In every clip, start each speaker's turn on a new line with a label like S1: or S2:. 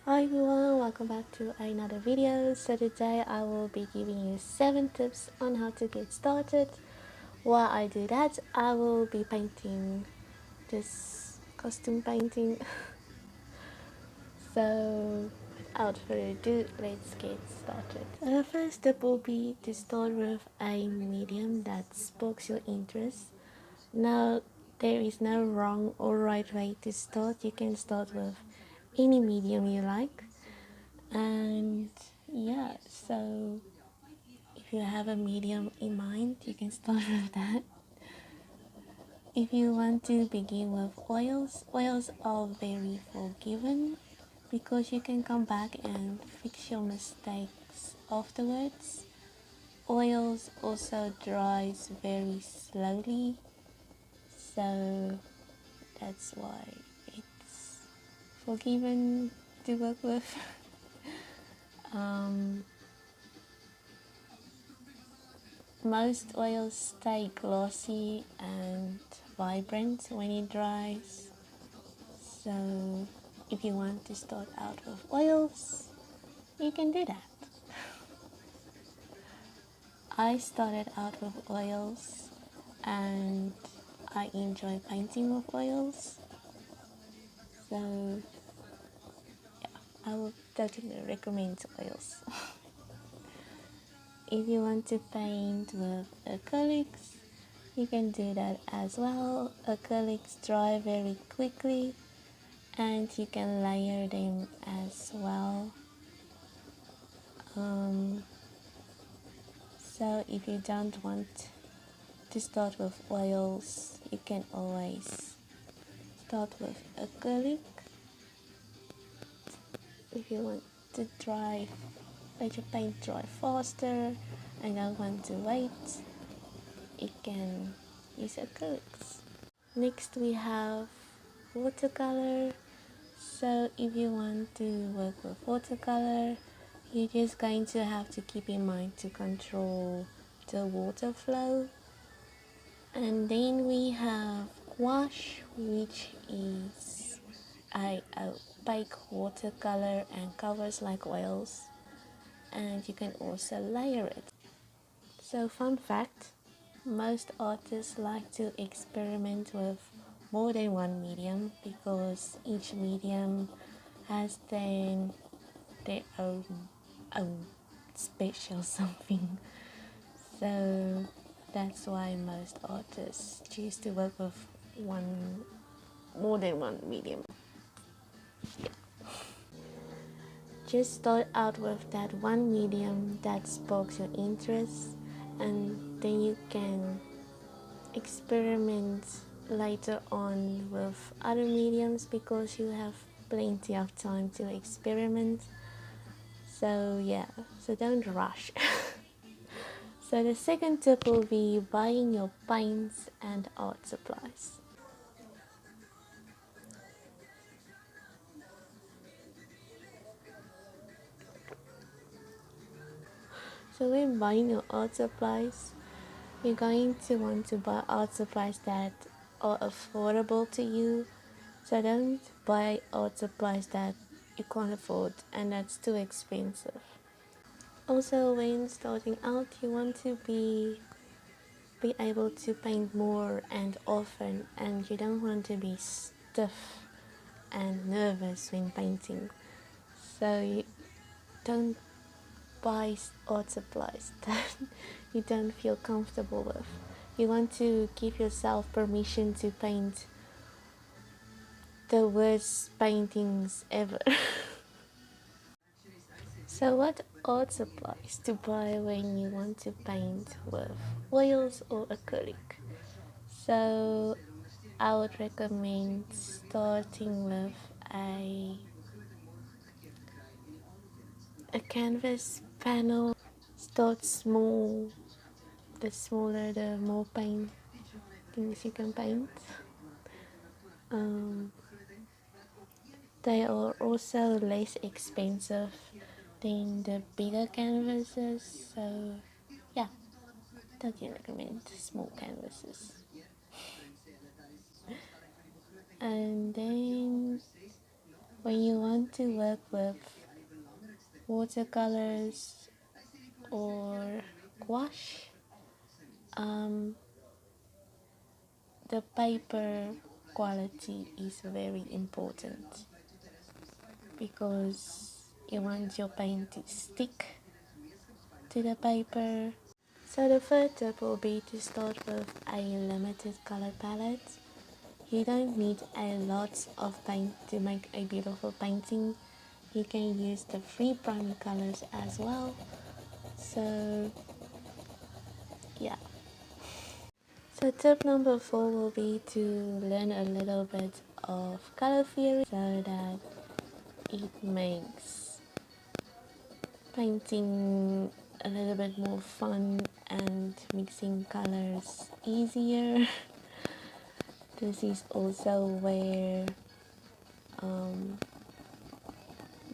S1: Hi everyone, welcome back to another video. So today I will be giving you 7 tips on how to get started. While I do that, I will be painting this costume painting. So without further ado, let's get started. The first tip will be to start with a medium that sparks your interest. Now, there is no wrong or right way to start. You can start with any medium you like. And yeah, so if you have a medium in mind, you can start with that. If you want to begin with oils are very forgiving because you can come back and fix your mistakes afterwards. Oils also dries very slowly, so that's why it's forgiving to work with. um, Most oils stay glossy and vibrant when it dries. So if you want to start out with oils, you can do that. I started out with oils and I enjoy painting with oils. So yeah, I would totally recommend oils. If you want to paint with acrylics, you can do that as well. Acrylics dry very quickly and you can layer them as well. So if you don't want to start with oils, you can always start with acrylic. If you want to let your paint dry faster and don't want to wait, you can use acrylics. Next we have watercolor. So if you want to work with watercolor, you're just going to have to keep in mind to control the water flow. And then we have gouache, which is a opaque watercolor and covers like oils, and you can also layer it. So fun fact, most artists like to experiment with more than one medium because each medium has their own special something. So that's why most artists choose to work with more than one medium. Just start out with that one medium that sparks your interest, and then you can experiment later on with other mediums because you have plenty of time to experiment. So yeah, so don't rush. So the second tip will be buying your paints and art supplies. So when buying your art supplies, you're going to want to buy art supplies that are affordable to you. So don't buy art supplies that you can't afford and that's too expensive. Also, when starting out, you want to be able to paint more and often, and you don't want to be stiff and nervous when painting. So you don't buy art supplies that you don't feel comfortable with. You want to give yourself permission to paint the worst paintings ever. So what art supplies to buy when you want to paint with oils or acrylic? So I would recommend starting with a canvas panel. Start small. The smaller, the more paintings you can paint. Um, they are also less expensive than the bigger canvases. So yeah, totally recommend small canvases. And then when you want to work with watercolors or gouache, um, the paper quality is very important because you want your paint to stick to the paper. So the first tip will be to start with a limited color palette. You don't need a lot of paint to make a beautiful painting. You can use the free primary colors as well. So yeah. So tip number 4 will be to learn a little bit of color theory so that it makes painting a little bit more fun and mixing colors easier. This is also where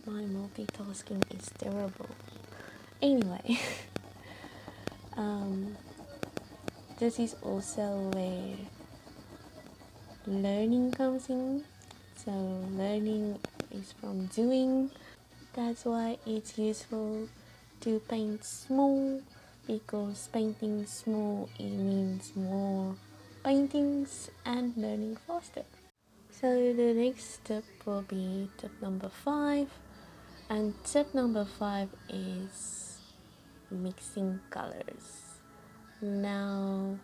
S1: my multitasking is terrible. Anyway, um, this is also where learning comes in. So learning is from doing. That's why it's useful to paint small, because painting small it means more paintings and learning faster. So the next tip will be tip number 5, and tip number 5 is mixing colors. Now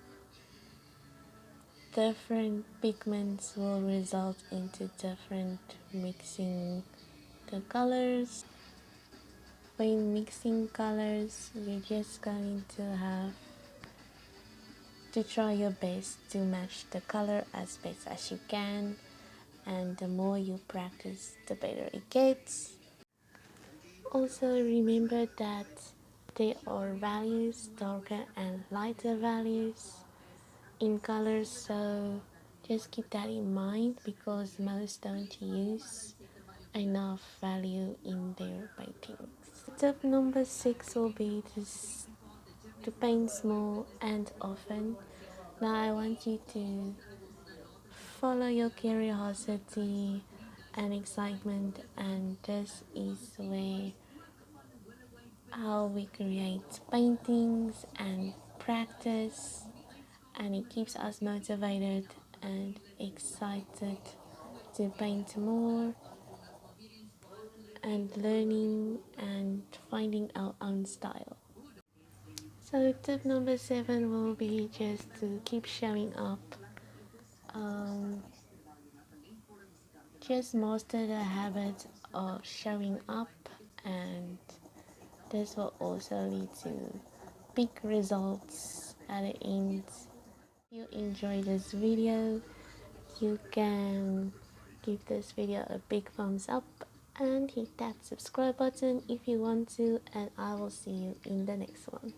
S1: different pigments will result into different mixing the colors. When mixing colors, you're just going to have to try your best to match the color as best as you can, and the more you practice the better it gets. Also remember that there are values, darker and lighter values in colors, so just keep that in mind because most don't use enough value in their paintings. Tip number 6 will be to paint small and often. Now I want you to follow your curiosity and excitement, and this is where how we create paintings and practice, and it keeps us motivated and excited to paint more and learning and finding our own style. So tip number 7 will be just to keep showing up. Um, just master the habit of showing up, and this will also lead to big results at the end. If you enjoy this video, you can give this video a big thumbs up and hit that subscribe button if you want to, and I will see you in the next one.